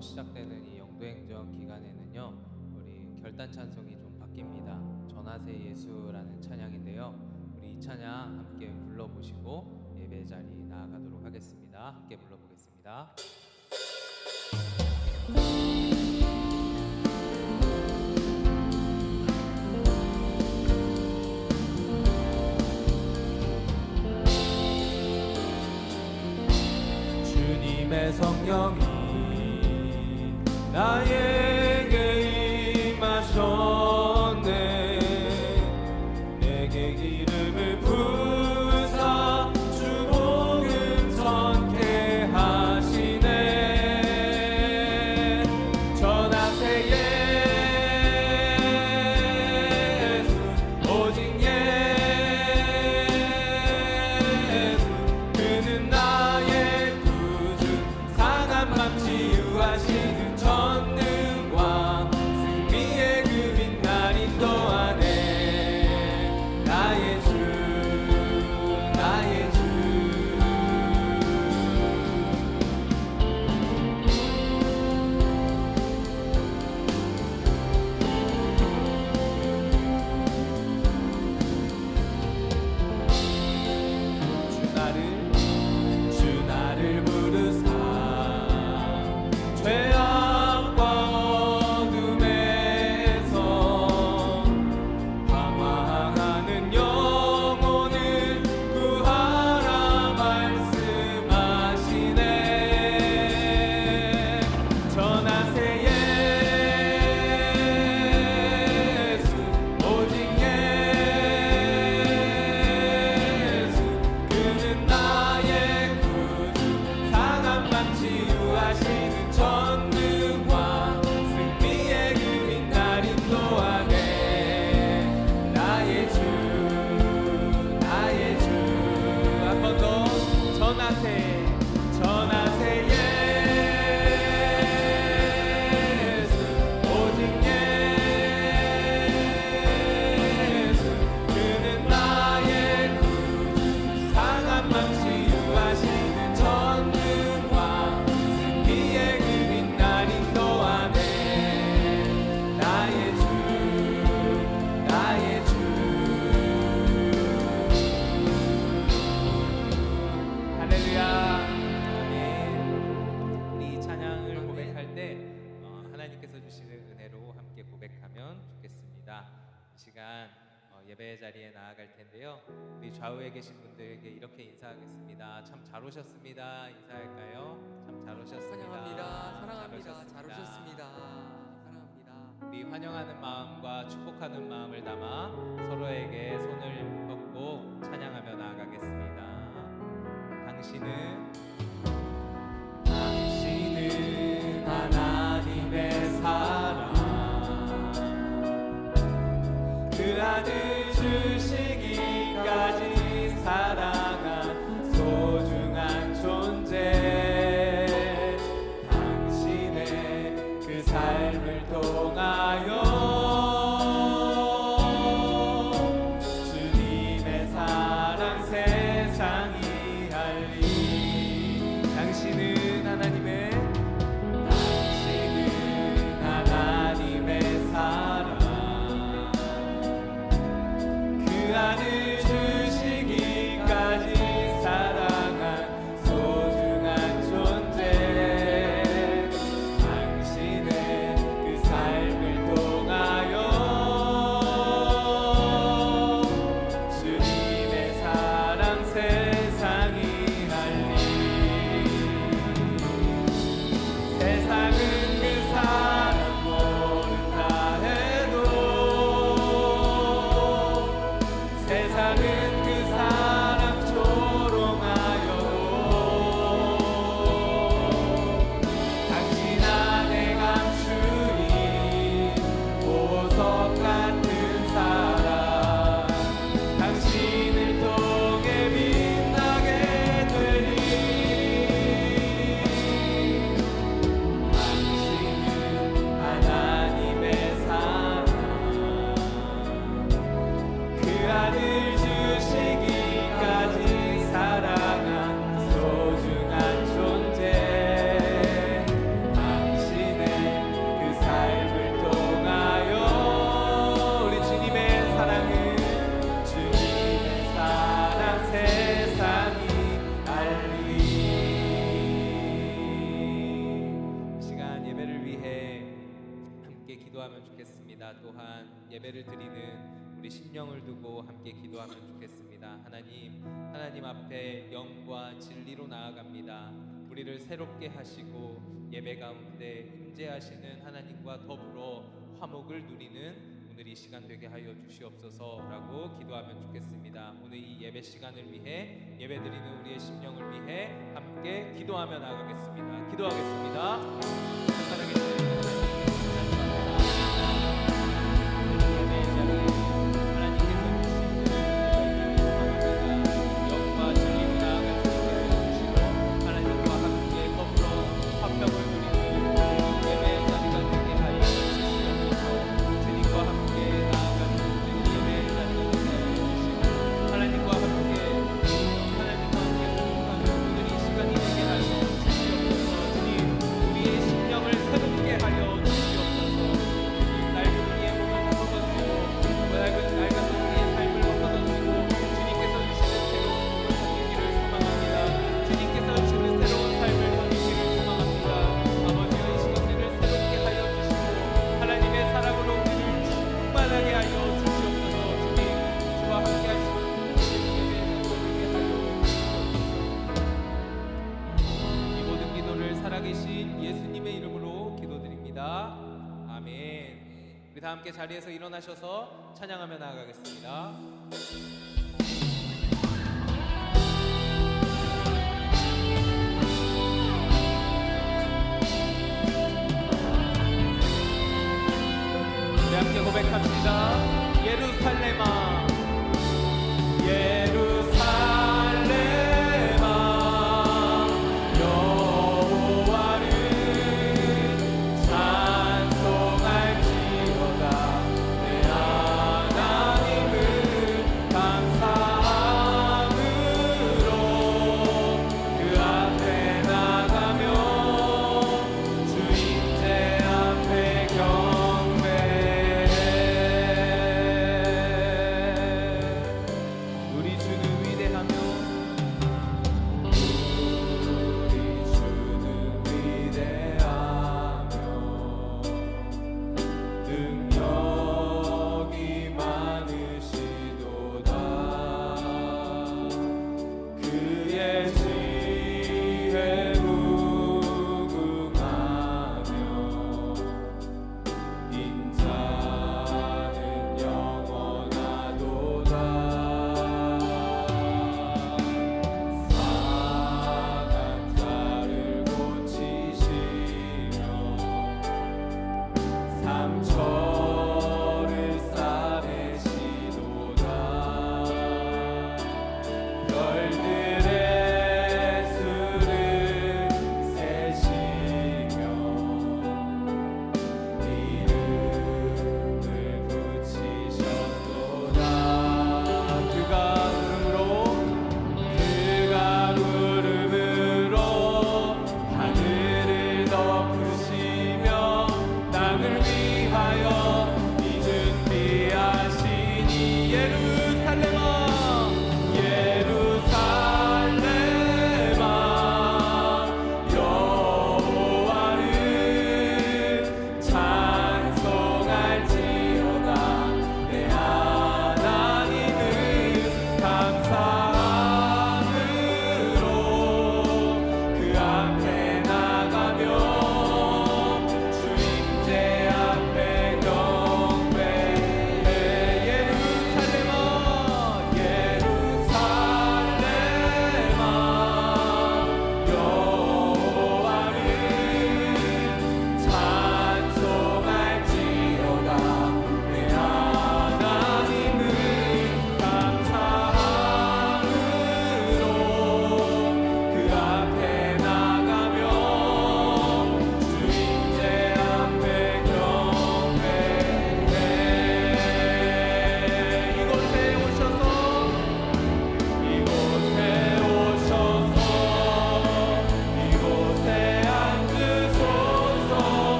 시작되는 이 영도행전 기간에는요, 우리 결단 찬송이 좀 바뀝니다. 전하세 예수라는 찬양인데요, 우리 이 찬양 함께 불러보시고 예배 자리 나아가도록 하겠습니다. 함께 불러보겠습니다. 주님의 성령이 나에게 임하셨네. 내게 기름을 부으사 주 복음 전케 하시네. 전하세 예수 오직 예수 그는 나의 구주 상한 맘 치유하시는 전능왕 승리의 그빛 날 인도하네. 나의 주 나의 주 주 나를 부르사 죄악과 어둠에서 방황하는 영혼을 구하라 말씀하시네. 전하세 예수 오직 예수 그는 나의 구주 상한 맘 치유하시는 전능왕 승리의 그빛 날 인도하네. 나의 주 나의 주 한 번 더 전하세 예수 오직 예수 그는 나의 구주 상한 맘 치유하시는 전능왕 승리의 그빛 날 인도하네. 나의 주 나의 주 할렐루야. 아멘. 우리 이 찬양을 고백할 때 하나님께서 주시는 은혜로 함께 고백하면 좋겠습니다. 이 시간 예배 자리에 나아갈 텐데요, 우리 좌우에 계신 분들에게 이렇게 인사하겠습니다. 참 잘 오셨습니다. 인사할까요? 참 잘 오셨습니다. 환영합니다. 사랑합니다. 잘 잘 오셨습니다. 사랑합니다. 우리 환영하는 마음과 축복하는 마음을 담아 서로에게 손을 뻗고 찬양하며 나아가겠습니다. 당신은 하나님의 사랑 그 아들 주시기까지 사랑한 소중한 존재. 당신의 그 삶을 통하여 주님의 사랑 세상이 알리. 당신은 하나님의 사랑 그 아들 주시기까지 사랑한 소중한 존재. 당신의 그 삶을 통하여 기도하면 좋겠습니다. 또한 예배를 드리는 우리 심령을 두고 함께 기도하면 좋겠습니다. 하나님 앞에 영과 진리로 나아갑니다. 우리를 새롭게 하시고 예배 가운데 임재하시는 하나님과 더불어 화목을 누리는 오늘 이 시간 되게 하여 주시옵소서라고 기도하면 좋겠습니다. 오늘 이 예배 시간을 위해 예배드리는 우리의 심령을 위해 함께 기도하며 나아가겠습니다. 기도하겠습니다. 살아계신 예수님의 이름으로 기도드립니다. 아멘. 우리 다 함께 자리에서 일어나셔서 찬양하며 나아가겠습니다. 우리 함께 고백합니다. 예루살렘아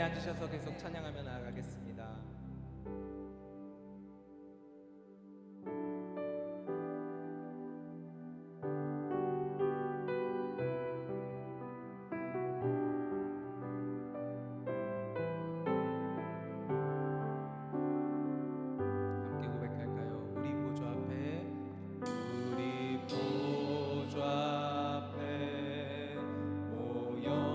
자리에 앉으셔서 계속 찬양하며 나아가겠습니다. 함께 고백할까요? 우리 보좌 앞에 우리 보좌 앞에 모였네.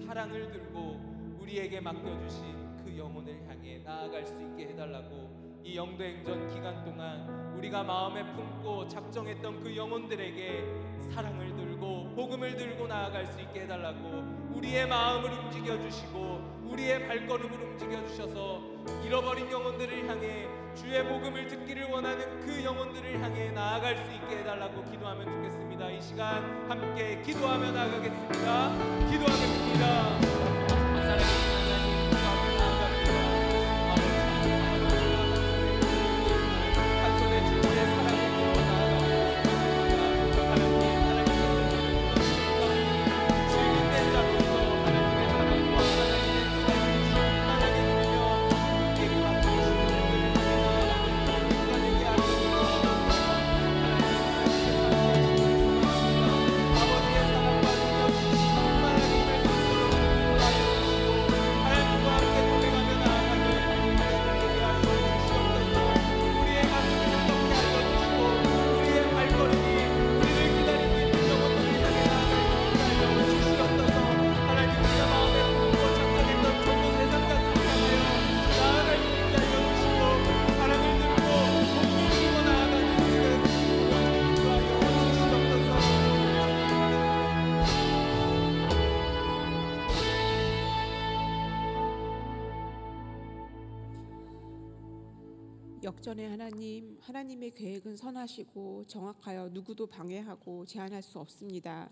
사랑을 들고 우리에게 맡겨주신 그 영혼을 향해 나아갈 수 있게 해달라고, 이 영도행전 기간 동안 우리가 마음에 품고 작정했던 그 영혼들에게 사랑을 들고 복음을 들고 나아갈 수 있게 해달라고, 우리의 마음을 움직여주시고 우리의 발걸음을 움직여주셔서 잃어버린 영혼들을 향해 주의 복음을 듣기를 원하는 그 영혼들을 향해 나아갈 수 있게 해달라고 기도하면 좋겠습니다. 이 시간 함께 기도하며 나아가겠습니다. 기도하겠습니다. 사랑하는 하나님, 기도하며 나아갑니다. 한 손에 주님의 사랑을 들어 나아가겠습니다. 하나님께서 주인된 자로서 하나님의 사랑과 하나님의 사랑을 충만하게 누리며 우리에게 맡겨주신 영혼들을 향해 나아가는 역전의 하나님, 하나님의 계획은 선하시고 정확하여 누구도 방해하고 제한할 수 없습니다.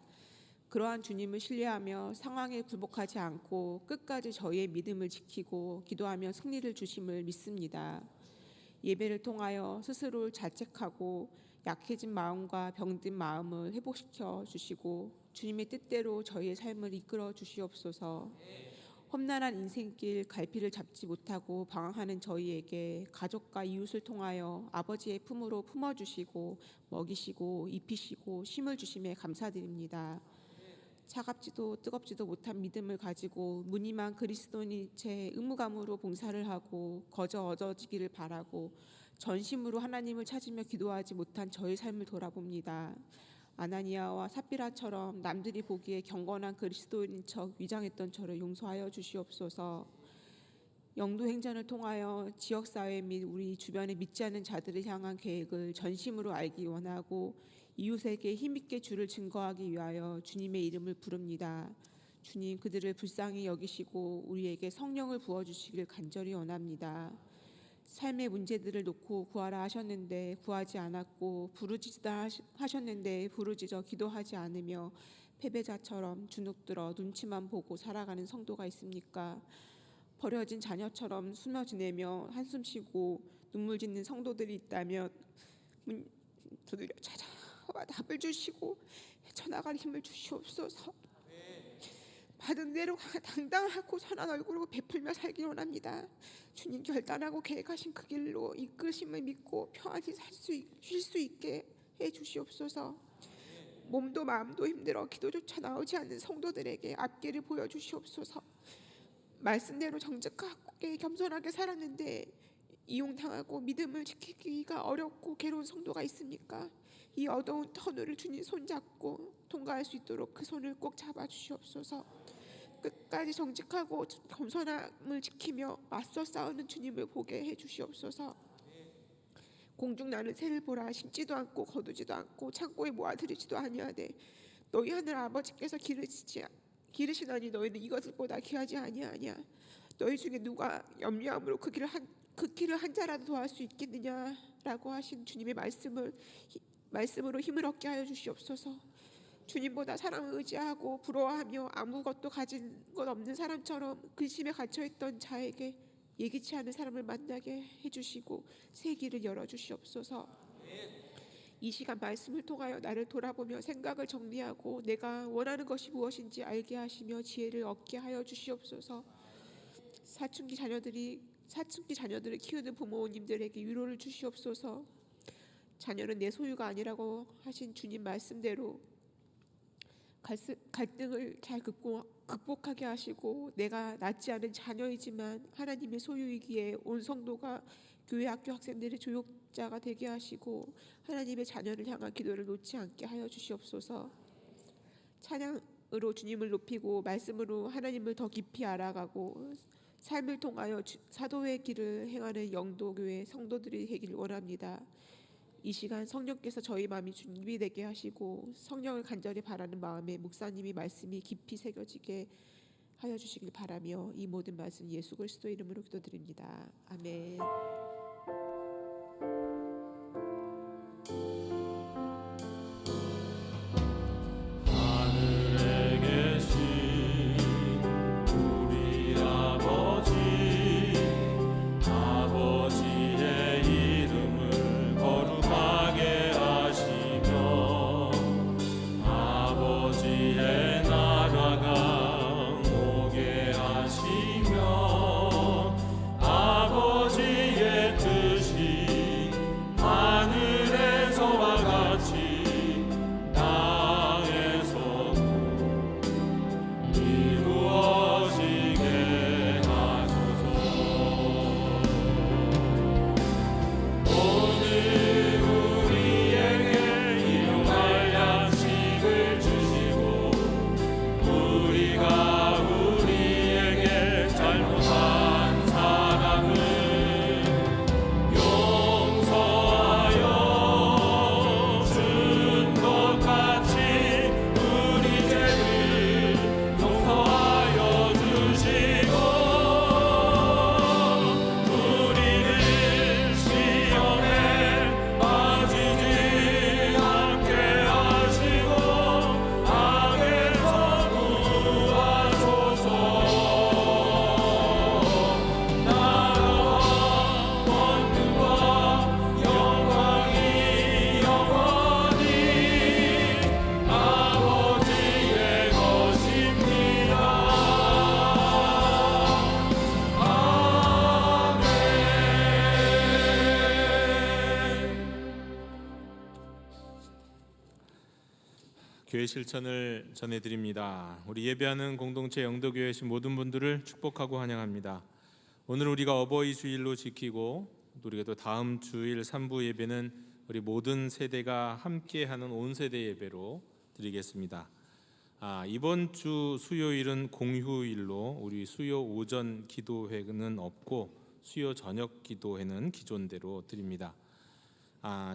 그러한 주님을 신뢰하며 상황에 굴복하지 않고 끝까지 저희의 믿음을 지키고 기도하며 승리를 주심을 믿습니다. 예배를 통하여 스스로를 자책하고 약해진 마음과 병든 마음을 회복시켜 주시고 주님의 뜻대로 저희의 삶을 이끌어 주시옵소서. 험난한 인생길 갈피를 잡지 못하고 방황하는 저희에게 가족과 이웃을 통하여 아버지의 품으로 품어주시고 먹이시고 입히시고 쉼을 주심에 감사드립니다. 차갑지도 뜨겁지도 못한 믿음을 가지고 무늬만 그리스도인의 채 의무감으로 봉사를 하고 거저 얻어지기를 바라고 전심으로 하나님을 찾으며 기도하지 못한 저의 삶을 돌아봅니다. 아나니아와 삽비라처럼 남들이 보기에 경건한 그리스도인인 척 위장했던 저를 용서하여 주시옵소서. 영도행전을 통하여 지역사회 및 우리 주변에 믿지 않는 자들을 향한 계획을 전심으로 알기 원하고 이웃에게 힘있게 주를 증거하기 위하여 주님의 이름을 부릅니다. 주님, 그들을 불쌍히 여기시고 우리에게 성령을 부어주시길 간절히 원합니다. 삶의 문제들을 놓고 구하라 하셨는데 구하지 않았고 부르짖다 하셨는데 부르짖어 기도하지 않으며 패배자처럼 주눅들어 눈치만 보고 살아가는 성도가 있습니까? 버려진 자녀처럼 숨어 지내며 한숨 쉬고 눈물 짓는 성도들이 있다면 두드려 찾아와 답을 주시고 헤쳐나갈 힘을 주시옵소서. 받은 대로 당당하고 선한 얼굴로 베풀며 살기 원합니다. 주님 결단하고 계획하신 그 길로 이끄심을 믿고 평안히 쉴 수 있게 해주시옵소서. 몸도 마음도 힘들어 기도조차 나오지 않는 성도들에게 앞길을 보여주시옵소서. 말씀대로 정직하게 겸손하게 살았는데 이용당하고 믿음을 지키기가 어렵고 괴로운 성도가 있습니까? 이 어두운 터널을 주님 손잡고 통과할 수 있도록 그 손을 꼭 잡아주시옵소서. 끝까지 정직하고 겸손함을 지키며 맞서 싸우는 주님을 보게 해주시옵소서. 공중 나는 새를 보라. 심지도 않고 거두지도 않고 창고에 모아들이지도 아니하되 너희 하늘 아버지께서 기르시나니 너희는 이것보다 귀하지 아니하냐. 너희 중에 누가 염려함으로 그 길을 한 자라도 더할 수 있겠느냐라고 하신 주님의 말씀으로 힘을 얻게 하여 주시옵소서. 주님보다 사랑을 의지하고 부러워하며 아무것도 가진 것 없는 사람처럼 근심에 갇혀있던 자에게 예기치 않은 사람을 만나게 해주시고 새 길을 열어주시옵소서. 이 시간 말씀을 통하여 나를 돌아보며 생각을 정리하고 내가 원하는 것이 무엇인지 알게 하시며 지혜를 얻게 하여 주시옵소서. 사춘기 자녀들을 키우는 부모님들에게 위로를 주시옵소서. 자녀는 내 소유가 아니라고 하신 주님 말씀대로 갈등을 잘 극복하게 하시고 내가 낳지 않은 자녀이지만 하나님의 소유이기에 온 성도가 교회 학교 학생들의 조력자가 되게 하시고 하나님의 자녀를 향한 기도를 놓지 않게 하여 주시옵소서. 찬양은 주님을 높이고 말씀으로 하나님을 더 깊이 알아가고 삶을 통하여 사도의 길을 행하는 영도교회 성도들이 되길 원합니다. 이 시간 성령께서 저희 마음이 준비되게 하시고 성령을 간절히 바라는 마음에 목사님이 말씀이 깊이 새겨지게 하여 주시길 바라며 이 모든 말씀 예수 그리스도 이름으로 기도드립니다. 아멘. 하늘에 계신 우리 아버지의 이름을 거룩하게 하시며 아버지의 나라가 오게 하시며 아버지의 뜻이 하늘에서와 같이 땅에서도 이루어지게 하소서. 오늘 우리에게 일용할 양식을 주시고 우리가 우리에게 잘못한 사람을 용서하여 준 것 같이 우리 죄를 용서하여 주시고 우리를 시험에 빠지지 않게 하시고 악에서 구하소서. 나라와 권능과 영광이 영원히 아버지의 것입니다. 아멘. 교회 실천을 전해드립니다. 우리 예배하는 공동체 영도교회신 모든 분들을 축복하고 환영합니다. 오늘 우리가 어버이 주일로 지키고 또 우리가 또 다음 주일 3부 예배는 우리 모든 세대가 함께하는 온 세대 예배로 드리겠습니다. 이번 주 수요일은 공휴일로 우리 수요 오전 기도회는 없고 수요 저녁 기도회는 기존대로 드립니다.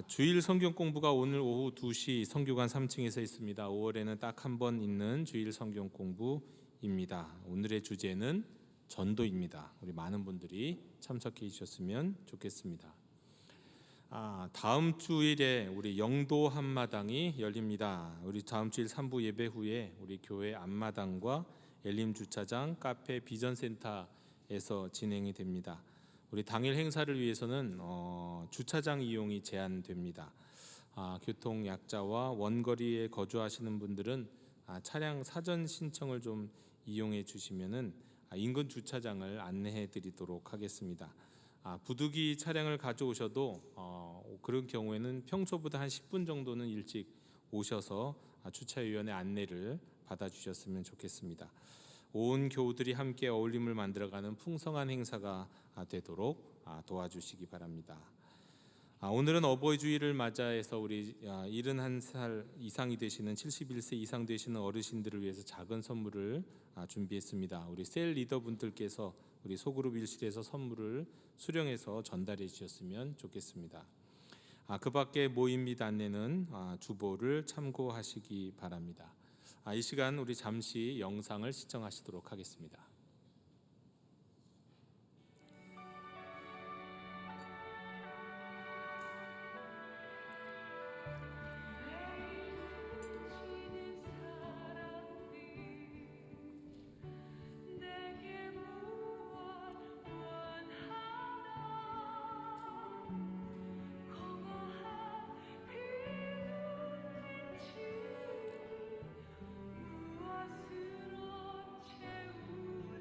주일 성경 공부가 오늘 오후 2시 성교관 3층에서 있습니다. 5월에는 딱 한 번 있는 주일 성경 공부입니다. 오늘의 주제는 전도입니다. 우리 많은 분들이 참석해 주셨으면 좋겠습니다. 다음 주일에 우리 영도 한마당이 열립니다. 우리 다음 주일 3부 예배 후에 우리 교회 앞마당과 엘림 주차장, 카페, 비전센터에서 진행이 됩니다. 우리 당일 행사를 위해서는 주차장 이용이 제한됩니다. 교통 약자와 원거리에 거주하시는 분들은 차량 사전 신청을 좀 이용해 주시면은 인근 주차장을 안내해 드리도록 하겠습니다. 부득이 차량을 가져오셔도 그런 경우에는 평소보다 한 10분 정도는 일찍 오셔서 주차위원회 안내를 받아주셨으면 좋겠습니다. 온 교우들이 함께 어울림을 만들어가는 풍성한 행사가 되도록 도와주시기 바랍니다. 오늘은 어버이 주일을 맞아해서 우리 71살 이상이 되시는 71세 이상 되시는 어르신들을 위해서 작은 선물을 준비했습니다. 우리 셀 리더분들께서 우리 소그룹 일실에서 선물을 수령해서 전달해 주셨으면 좋겠습니다. 그 밖에 모임 및 안내는 주보를 참고하시기 바랍니다. 이 시간 우리 잠시 영상을 시청하시도록 하겠습니다. 무엇으로 채우리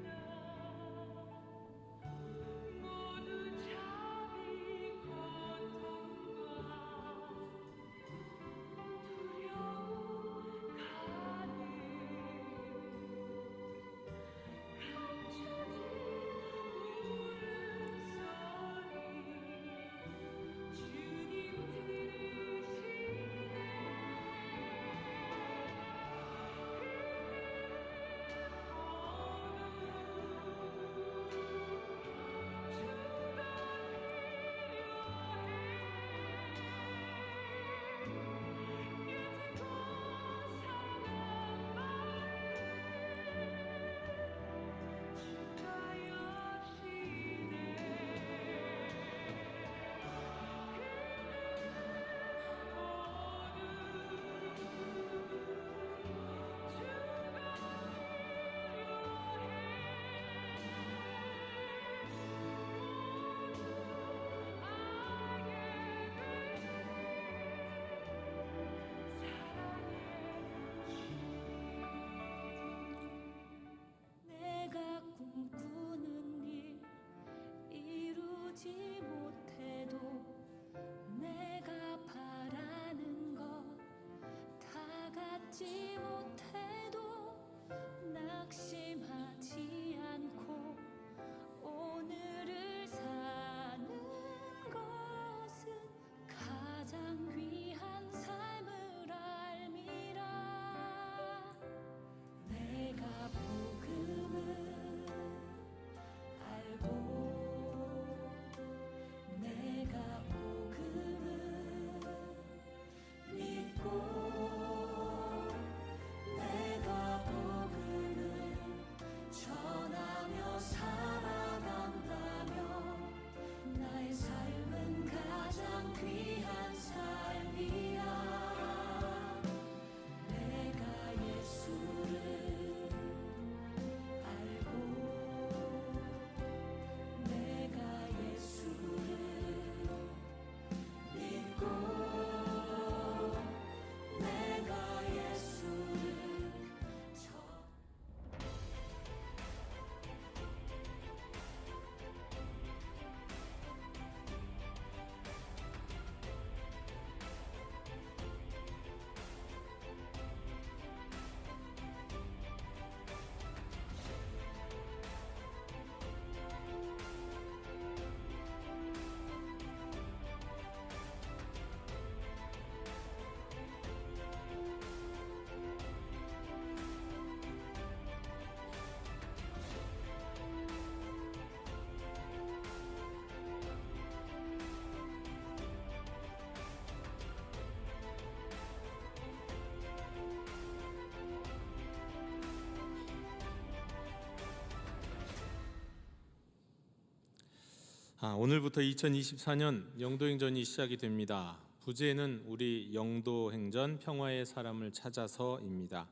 오늘부터 2024년 영도행전이 시작이 됩니다. 부제는 우리 영도행전 평화의 사람을 찾아서입니다.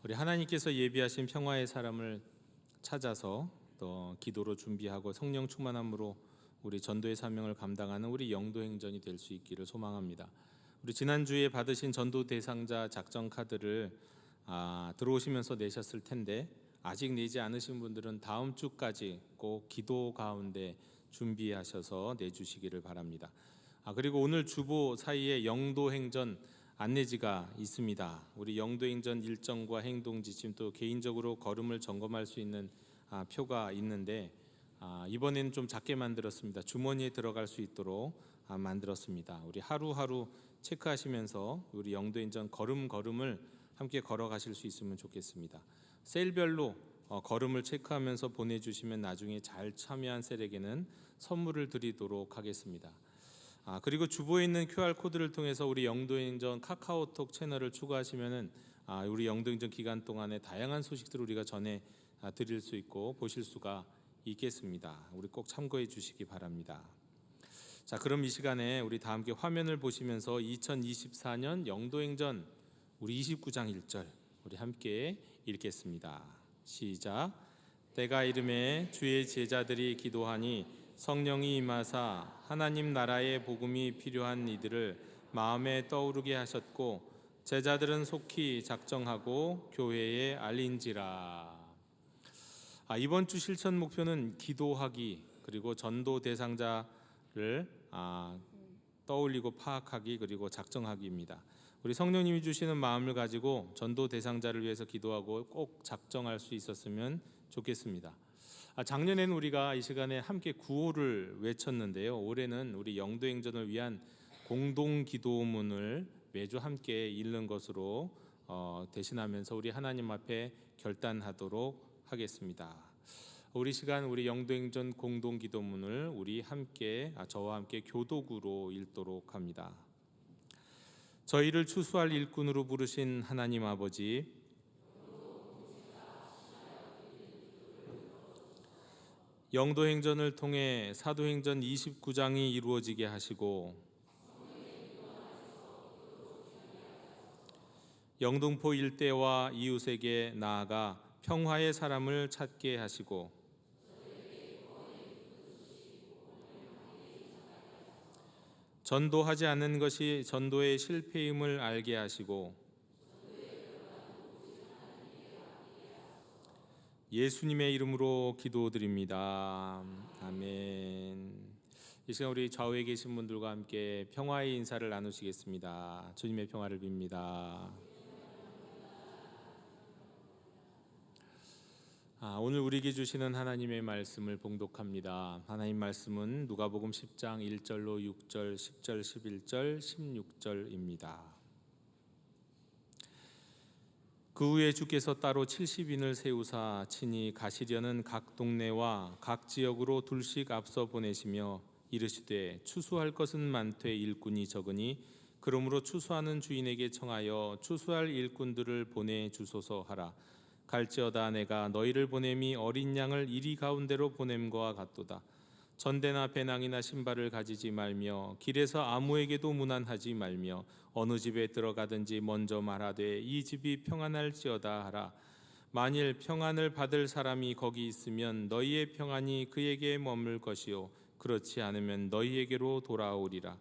우리 하나님께서 예비하신 평화의 사람을 찾아서 또 기도로 준비하고 성령 충만함으로 우리 전도의 사명을 감당하는 우리 영도행전이 될 수 있기를 소망합니다. 우리 지난주에 받으신 전도 대상자 작성 카드를 들어오시면서 내셨을 텐데 아직 내지 않으신 분들은 다음 주까지 꼭 기도 가운데 준비하셔서 내주시기를 바랍니다. 그리고 오늘 주보 사이에 영도행전 안내지가 있습니다. 우리 영도행전 일정과 행동 지침 또 개인적으로 걸음을 점검할 수 있는 표가 있는데 이번에는 좀 작게 만들었습니다. 주머니에 들어갈 수 있도록 만들었습니다. 우리 하루하루 체크하시면서 우리 영도행전 걸음을 함께 걸어가실 수 있으면 좋겠습니다. 셀별로 걸음을 체크하면서 보내주시면 나중에 잘 참여한 셀에게는 선물을 드리도록 하겠습니다. 그리고 주보에 있는 QR코드를 통해서 우리 영도행전 카카오톡 채널을 추가하시면은 우리 영도행전 기간 동안에 다양한 소식들을 우리가 전해 드릴 수 있고 보실 수가 있겠습니다. 우리 꼭 참고해 주시기 바랍니다. 자, 그럼 이 시간에 우리 다 함께 화면을 보시면서 2024년 영도행전 우리 29장 1절 우리 함께 읽겠습니다. 시작. 때가 이름에 주의 제자들이 기도하니 성령이 임하사 하나님 나라의 복음이 필요한 이들을 마음에 떠오르게 하셨고 제자들은 속히 작정하고 교회에 알린지라. 이번 주 실천 목표는 기도하기 그리고 전도 대상자를 떠올리고 파악하기 그리고 작정하기입니다. 우리 성령님이 주시는 마음을 가지고 전도 대상자를 위해서 기도하고 꼭 작정할 수 있었으면 좋겠습니다. 작년에는 우리가 이 시간에 함께 구호를 외쳤는데요. 올해는 우리 영도행전을 위한 공동 기도문을 매주 함께 읽는 것으로 대신하면서 우리 하나님 앞에 결단하도록 하겠습니다. 우리 시간 우리 영도행전 공동 기도문을 우리 함께 저와 함께 교독으로 읽도록 합니다. 저희를 추수할 일꾼으로 부르신 하나님 아버지, 영도행전을 통해 사도행전 29장이 이루어지게 하시고 영등포 일대와 이웃에게 나아가 평화의 사람을 찾게 하시고 전도하지 않는 것이 전도의 실패임을 알게 하시고 예수님의 이름으로 기도드립니다. 아멘. 이 시간 우리 좌우에 계신 분들과 함께 평화의 인사를 나누시겠습니다. 주님의 평화를 빕니다. 오늘 우리에게 주시는 하나님의 말씀을 봉독합니다. 하나님 말씀은 누가복음 10장 1절로 6절, 10절, 11절, 16절입니다. 그 후에 주께서 따로 70인을 세우사 친히 가시려는 각 동네와 각 지역으로 둘씩 앞서 보내시며 이르시되 추수할 것은 많되 일꾼이 적으니 그러므로 추수하는 주인에게 청하여 추수할 일꾼들을 보내주소서 하라. 갈지어다 내가 너희를 보냄이 어린 양을 이리 가운데로 보냄과 같도다. 전대나 배낭이나 신발을 가지지 말며 길에서 아무에게도 문안하지 말며 어느 집에 들어가든지 먼저 말하되 이 집이 평안할지어다 하라. 만일 평안을 받을 사람이 거기 있으면 너희의 평안이 그에게 머물 것이요 그렇지 않으면 너희에게로 돌아오리라.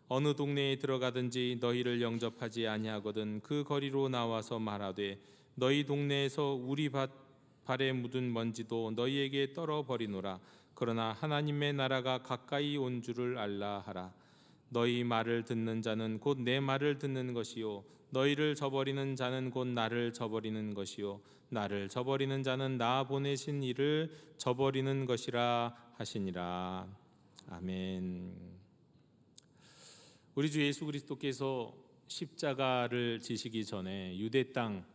어느 동네에 들어가든지 너희를 영접하지 아니하거든 그 거리로 나와서 말하되 너희 동네에서 우리 발에 묻은 먼지도 너희에게 떨어버리노라. 그러나 하나님의 나라가 가까이 온 줄을 알라 하라. 너희 말을 듣는 자는 곧 내 말을 듣는 것이요 너희를 저버리는 자는 곧 나를 저버리는 것이요 나를 저버리는 자는 나 보내신 이를 저버리는 것이라 하시니라. 아멘. 우리 주 예수 그리스도께서 십자가를 지시기 전에 유대 땅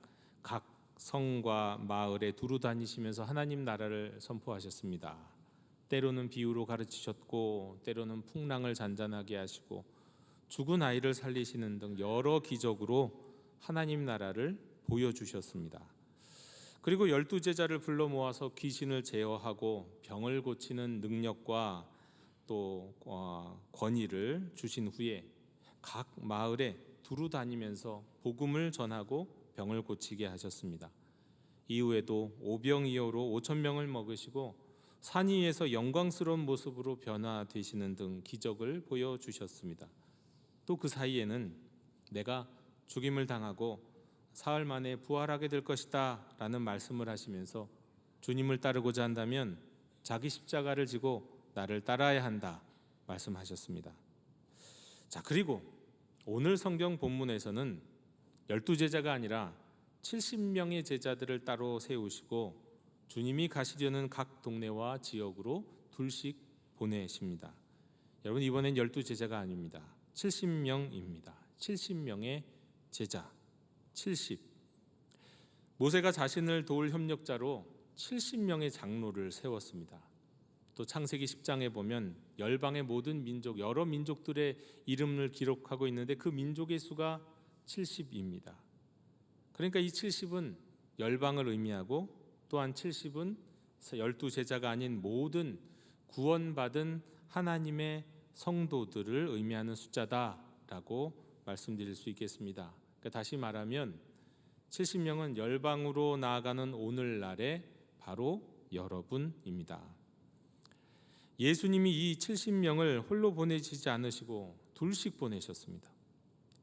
각 성과 마을에 두루 다니시면서 하나님 나라를 선포하셨습니다. 때로는 비유로 가르치셨고 때로는 풍랑을 잔잔하게 하시고 죽은 아이를 살리시는 등 여러 기적으로 하나님 나라를 보여주셨습니다. 그리고 12제자를 불러 모아서 귀신을 제어하고 병을 고치는 능력과 또 권위를 주신 후에 각 마을에 두루 다니면서 복음을 전하고 병을 고치게 하셨습니다. 이후에도 오병이어로 5천 명을 먹으시고 산 위에서 영광스러운 모습으로 변화되시는 등 기적을 보여주셨습니다. 또 그 사이에는 내가 죽임을 당하고 사흘 만에 부활하게 될 것이다 라는 말씀을 하시면서 주님을 따르고자 한다면 자기 십자가를 지고 나를 따라야 한다 말씀하셨습니다. 자, 그리고 오늘 성경 본문에서는 12제자가 아니라 70명의 제자들을 따로 세우시고 주님이 가시려는 각 동네와 지역으로 둘씩 보내십니다. 여러분, 이번엔 12제자가 아닙니다. 70명입니다. 70명의 제자. 70. 모세가 자신을 도울 협력자로 70명의 장로를 세웠습니다. 또 창세기 10장에 보면 열방의 모든 민족, 여러 민족들의 이름을 기록하고 있는데 그 민족의 수가 70입니다. 그러니까 이 70은 열방을 의미하고 또한 70은 12제자가 아닌 모든 구원받은 하나님의 성도들을 의미하는 숫자다라고 말씀드릴 수 있겠습니다. 그러니까 다시 말하면 70명은 열방으로 나아가는 오늘날의 바로 여러분입니다. 예수님이 이 70명을 홀로 보내시지 않으시고 둘씩 보내셨습니다.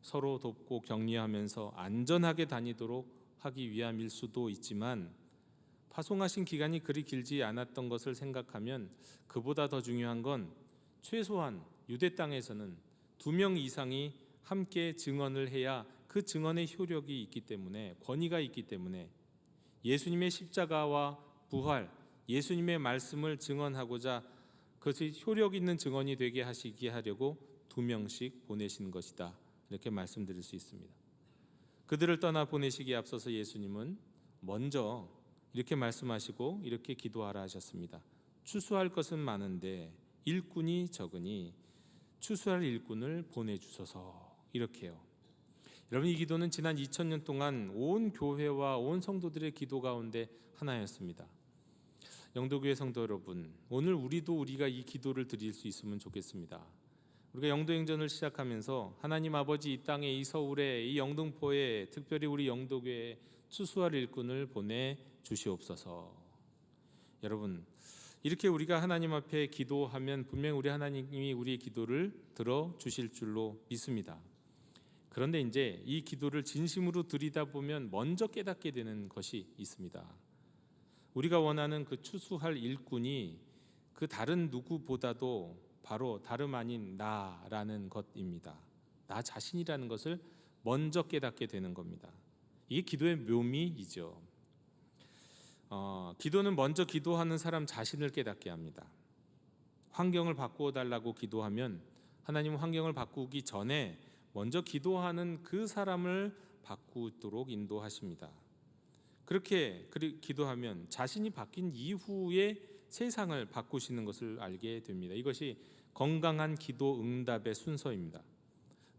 서로 돕고 격려하면서 안전하게 다니도록 하기 위함일 수도 있지만 파송하신 기간이 그리 길지 않았던 것을 생각하면 그보다 더 중요한 건 최소한 유대 땅에서는 2명 이상이 함께 증언을 해야 그 증언의 효력이 있기 때문에, 권위가 있기 때문에 예수님의 십자가와 부활, 예수님의 말씀을 증언하고자 그것이 효력 있는 증언이 되게 하시게 하려고 2명씩 보내신 것이다, 이렇게 말씀드릴 수 있습니다. 그들을 떠나 보내시기에 앞서서 예수님은 먼저 이렇게 말씀하시고 이렇게 기도하라 하셨습니다. 추수할 것은 많은데 일꾼이 적으니 추수할 일꾼을 보내주소서. 이렇게요. 여러분, 이 기도는 지난 2000년 동안 온 교회와 온 성도들의 기도 가운데 하나였습니다. 영도교회 성도 여러분, 오늘 우리가 이 기도를 드릴 수 있으면 좋겠습니다. 우리가 영도행전을 시작하면서 하나님 아버지, 이 땅에, 이 서울에, 이 영등포에, 특별히 우리 영도교회에 추수할 일꾼을 보내주시옵소서. 여러분, 이렇게 우리가 하나님 앞에 기도하면 분명 우리 하나님이 우리의 기도를 들어주실 줄로 믿습니다. 그런데 이제 이 기도를 진심으로 드리다 보면 먼저 깨닫게 되는 것이 있습니다. 우리가 원하는 그 추수할 일꾼이 그 다른 누구보다도 바로 다름 아닌 나라는 것입니다. 나 자신이라는 것을 먼저 깨닫게 되는 겁니다. 이게 기도의 묘미이죠. 기도는 먼저 기도하는 사람 자신을 깨닫게 합니다. 환경을 바꾸어 달라고 기도하면 하나님은 환경을 바꾸기 전에 먼저 기도하는 그 사람을 바꾸도록 인도하십니다. 그렇게 기도하면 자신이 바뀐 이후에 세상을 바꾸시는 것을 알게 됩니다. 이것이 건강한 기도 응답의 순서입니다.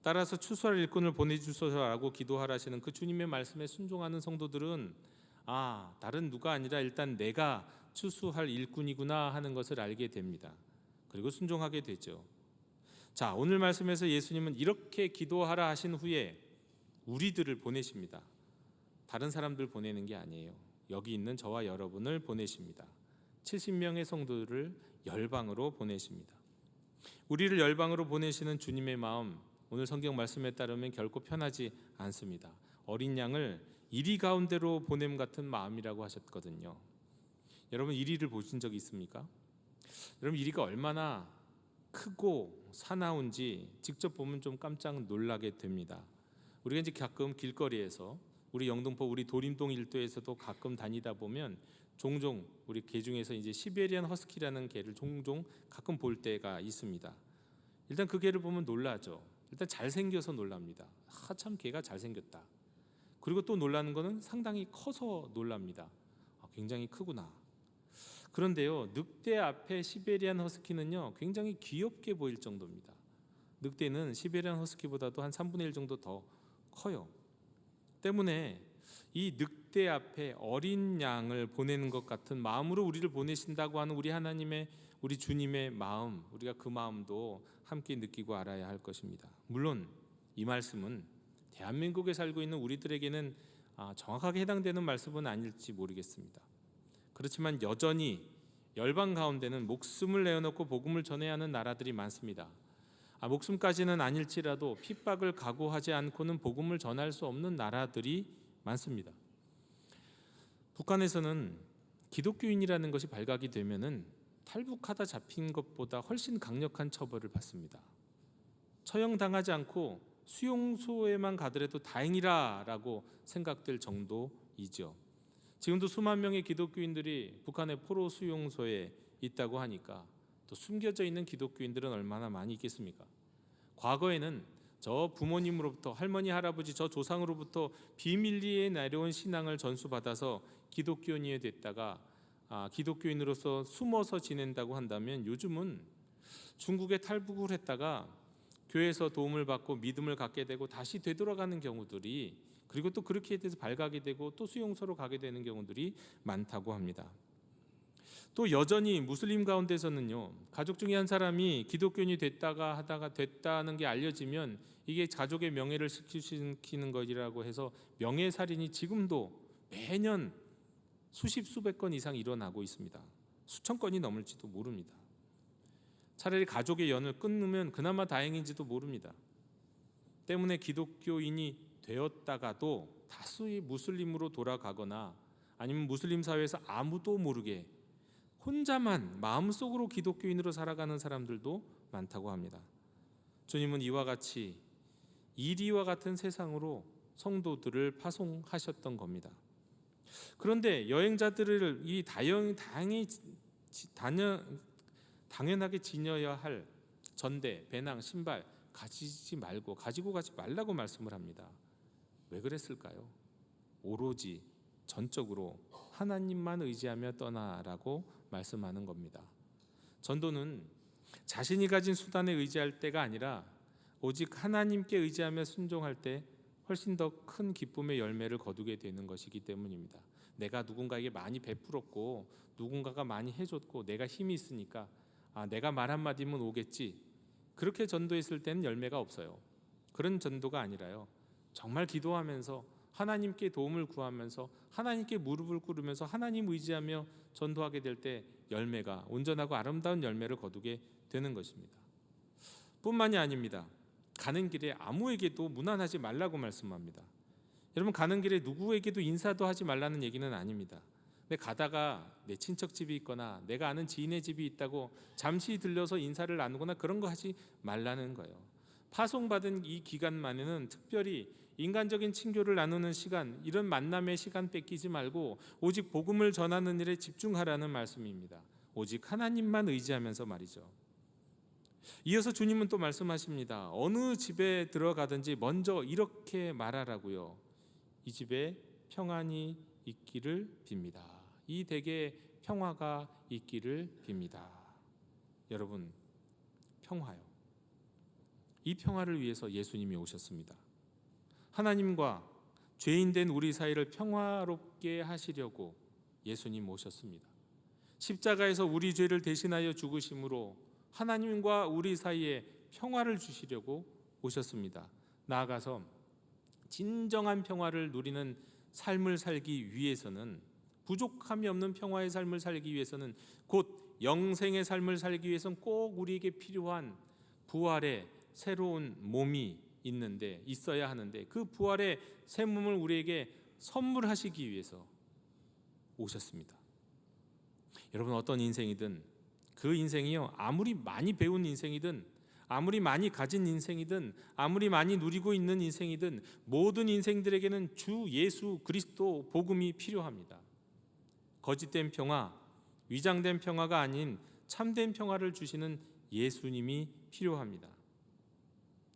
따라서 추수할 일꾼을 보내주소서라고 기도하라시는 그 주님의 말씀에 순종하는 성도들은 다른 누가 아니라 일단 내가 추수할 일꾼이구나 하는 것을 알게 됩니다. 그리고 순종하게 되죠. 자, 오늘 말씀에서 예수님은 이렇게 기도하라 하신 후에 우리들을 보내십니다. 다른 사람들 보내는 게 아니에요. 여기 있는 저와 여러분을 보내십니다. 70명의 성도들을 열방으로 보내십니다. 우리를 열방으로 보내시는 주님의 마음, 오늘 성경 말씀에 따르면 결코 편하지 않습니다. 어린 양을 이리 가운데로 보냄 같은 마음이라고 하셨거든요. 여러분, 이리를 보신 적 있습니까? 여러분, 이리가 얼마나 크고 사나운지 직접 보면 좀 깜짝 놀라게 됩니다. 우리가 이제 가끔 길거리에서 우리 영등포, 우리 도림동 일도에서도 가끔 다니다 보면 종종 우리 개 중에서 이제 시베리안 허스키라는 개를 종종 가끔 볼 때가 있습니다. 일단 그 개를 보면 놀라죠. 일단 잘생겨서 놀랍니다. 참 개가 잘생겼다. 그리고 또 놀라는 거는 상당히 커서 놀랍니다. 굉장히 크구나. 그런데요, 늑대 앞에 시베리안 허스키는요 굉장히 귀엽게 보일 정도입니다. 늑대는 시베리안 허스키보다도 한 3분의 1 정도 더 커요. 때문에 이 늑대 앞에 어린 양을 보내는 것 같은 마음으로 우리를 보내신다고 하는 우리 하나님의, 우리 주님의 마음, 우리가 그 마음도 함께 느끼고 알아야 할 것입니다. 물론 이 말씀은 대한민국에 살고 있는 우리들에게는 정확하게 해당되는 말씀은 아닐지 모르겠습니다. 그렇지만 여전히 열방 가운데는 목숨을 내어놓고 복음을 전해야 하는 나라들이 많습니다. 목숨까지는 아닐지라도 핍박을 각오하지 않고는 복음을 전할 수 없는 나라들이 많습니다. 북한에서는 기독교인이라는 것이 발각이 되면은 탈북하다 잡힌 것보다 훨씬 강력한 처벌을 받습니다. 처형당하지 않고 수용소에만 가더라도 다행이라라고 생각될 정도이죠. 지금도 수만 명의 기독교인들이 북한의 포로 수용소에 있다고 하니까 또 숨겨져 있는 기독교인들은 얼마나 많이 있겠습니까? 과거에는 저 부모님으로부터, 할머니, 할아버지, 저 조상으로부터 비밀리에 내려온 신앙을 전수받아서 기독교인이 됐다가 기독교인으로서 숨어서 지낸다고 한다면, 요즘은 중국에 탈북을 했다가 교회에서 도움을 받고 믿음을 갖게 되고 다시 되돌아가는 경우들이, 그리고 또 그렇게 돼서 발각이 되고 또 수용소로 가게 되는 경우들이 많다고 합니다. 또 여전히 무슬림 가운데서는요, 가족 중에 한 사람이 기독교인이 됐다가 하다가 됐다는 게 알려지면 이게 가족의 명예를 시키는 것이라고 해서 명예살인이 지금도 매년 수십 수백 건 이상 일어나고 있습니다. 수천 건이 넘을지도 모릅니다. 차라리 가족의 연을 끊으면 그나마 다행인지도 모릅니다. 때문에 기독교인이 되었다가도 다수의 무슬림으로 돌아가거나 아니면 무슬림 사회에서 아무도 모르게 혼자만 마음속으로 기독교인으로 살아가는 사람들도 많다고 합니다. 주님은 이와 같이 이리와 같은 세상으로 성도들을 파송하셨던 겁니다. 그런데 여행자들을 이 당연하게 지녀야 할 전대, 배낭, 신발 가지고 가지 말라고 말씀을 합니다. 왜 그랬을까요? 오로지 전적으로 하나님만 의지하며 떠나라고 말씀하는 겁니다. 전도는 자신이 가진 수단에 의지할 때가 아니라 오직 하나님께 의지하며 순종할 때 훨씬 더 큰 기쁨의 열매를 거두게 되는 것이기 때문입니다. 내가 누군가에게 많이 베풀었고 누군가가 많이 해줬고 내가 힘이 있으니까 내가 말 한마디면 오겠지, 그렇게 전도했을 때는 열매가 없어요. 그런 전도가 아니라요, 정말 기도하면서 하나님께 도움을 구하면서 하나님께 무릎을 꿇으면서 하나님 의지하며 전도하게 될 때 열매가, 온전하고 아름다운 열매를 거두게 되는 것입니다. 뿐만이 아닙니다. 가는 길에 아무에게도 무난하지 말라고 말씀합니다. 여러분, 가는 길에 누구에게도 인사도 하지 말라는 얘기는 아닙니다. 근데 가다가 내 친척 집이 있거나 내가 아는 지인의 집이 있다고 잠시 들려서 인사를 나누거나 그런 거 하지 말라는 거예요. 파송받은 이 기간만에는 특별히 인간적인 친교를 나누는 시간, 이런 만남의 시간 뺏기지 말고 오직 복음을 전하는 일에 집중하라는 말씀입니다. 오직 하나님만 의지하면서 말이죠. 이어서 주님은 또 말씀하십니다. 어느 집에 들어가든지 먼저 이렇게 말하라고요. 이 집에 평안이 있기를 빕니다. 이 댁에 평화가 있기를 빕니다. 여러분, 평화요. 이 평화를 위해서 예수님이 오셨습니다. 하나님과 죄인된 우리 사이를 평화롭게 하시려고 예수님 오셨습니다. 십자가에서 우리 죄를 대신하여 죽으심으로 하나님과 우리 사이에 평화를 주시려고 오셨습니다. 나아가서 진정한 평화를 누리는 삶을 살기 위해서는, 부족함이 없는 평화의 삶을 살기 위해서는, 곧 영생의 삶을 살기 위해서는 꼭 우리에게 필요한 부활의 새로운 몸이 있어야 하는데, 그 부활의 새 몸을 우리에게 선물하시기 위해서 오셨습니다. 여러분, 어떤 인생이든 그 인생이요, 아무리 많이 배운 인생이든 아무리 많이 가진 인생이든 아무리 많이 누리고 있는 인생이든 모든 인생들에게는 주 예수 그리스도 복음이 필요합니다. 거짓된 평화, 위장된 평화가 아닌 참된 평화를 주시는 예수님이 필요합니다.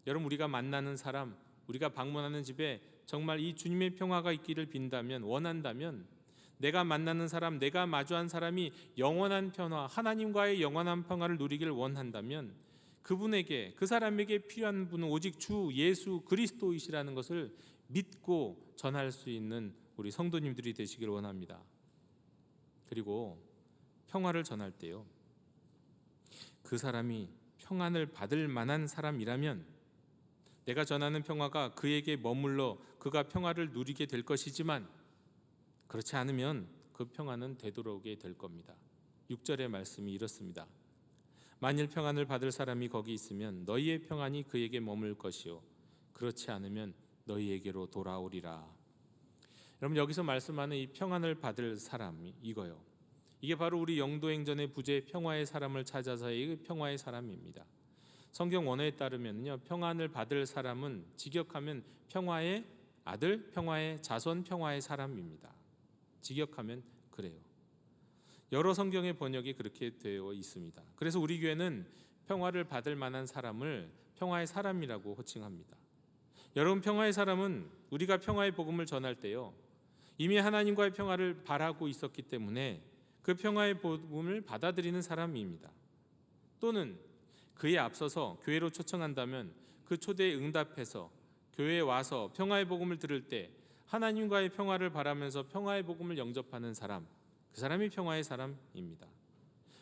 여러분, 우리가 만나는 사람, 우리가 방문하는 집에 정말 이 주님의 평화가 있기를 빈다면, 원한다면, 내가 만나는 사람, 내가 마주한 사람이 영원한 평화, 하나님과의 영원한 평화를 누리길 원한다면 그분에게, 그 사람에게 필요한 분은 오직 주 예수 그리스도이시라는 것을 믿고 전할 수 있는 우리 성도님들이 되시기를 원합니다. 그리고 평화를 전할 때요, 그 사람이 평안을 받을 만한 사람이라면 내가 전하는 평화가 그에게 머물러 그가 평화를 누리게 될 것이지만, 그렇지 않으면 그 평화는 되돌아오게 될 겁니다. 6절의 말씀이 이렇습니다. 만일 평안을 받을 사람이 거기 있으면 너희의 평안이 그에게 머물 것이요 그렇지 않으면 너희에게로 돌아오리라. 여러분, 여기서 말씀하는 이 평안을 받을 사람이 이거요, 이게 바로 우리 영도행전의 부제 평화의 사람을 찾아서의 평화의 사람입니다. 성경 원어에 따르면요, 평안을 받을 사람은 직역하면 평화의 아들, 평화의 자손, 평화의 사람입니다. 직역하면 그래요. 여러 성경의 번역이 그렇게 되어 있습니다. 그래서 우리 교회는 평화를 받을 만한 사람을 평화의 사람이라고 호칭합니다. 여러분, 평화의 사람은 우리가 평화의 복음을 전할 때요, 이미 하나님과의 평화를 바라고 있었기 때문에 그 평화의 복음을 받아들이는 사람입니다. 또는 그에 앞서서 교회로 초청한다면 그 초대에 응답해서 교회에 와서 평화의 복음을 들을 때 하나님과의 평화를 바라면서 평화의 복음을 영접하는 사람, 그 사람이 평화의 사람입니다.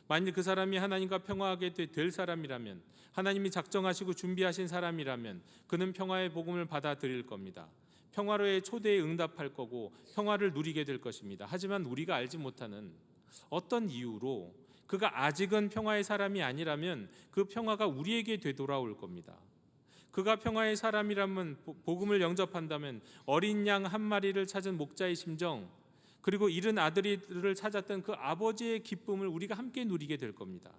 만일 그 사람이 하나님과 평화하게 될 사람이라면, 하나님이 작정하시고 준비하신 사람이라면 그는 평화의 복음을 받아들일 겁니다. 평화로의 초대에 응답할 거고 평화를 누리게 될 것입니다. 하지만 우리가 알지 못하는 어떤 이유로 그가 아직은 평화의 사람이 아니라면 그 평화가 우리에게 되돌아올 겁니다. 그가 평화의 사람이라면, 복음을 영접한다면 어린 양 한 마리를 찾은 목자의 심정, 그리고 잃은 아들을 찾았던 그 아버지의 기쁨을 우리가 함께 누리게 될 겁니다.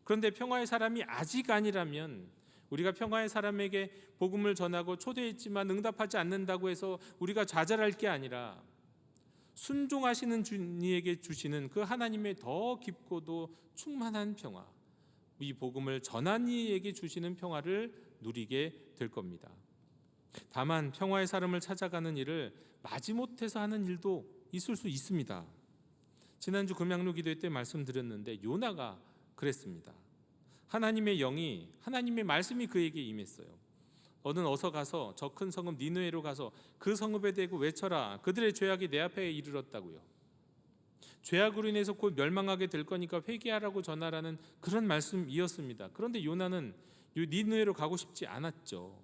그런데 평화의 사람이 아직 아니라면, 우리가 평화의 사람에게 복음을 전하고 초대했지만 응답하지 않는다고 해서 우리가 좌절할 게 아니라, 순종하시는 주님에게 주시는 그 하나님의 더 깊고도 충만한 평화, 이 복음을 전한 이에게 주시는 평화를 누리게 될 겁니다. 다만 평화의 사람을 찾아가는 일을 마지못해서 하는 일도 있을 수 있습니다. 지난주 금양로 기도회 때 말씀드렸는데 요나가 그랬습니다. 하나님의 영이, 하나님의 말씀이 그에게 임했어요. 너는 어서 가서 저 큰 성읍 니느웨로 가서 그 성읍에 대고 외쳐라. 그들의 죄악이 내 앞에 이르렀다고요. 죄악으로 인해서 곧 멸망하게 될 거니까 회개하라고 전하라는 그런 말씀이었습니다. 그런데 요나는 니느웨로 가고 싶지 않았죠.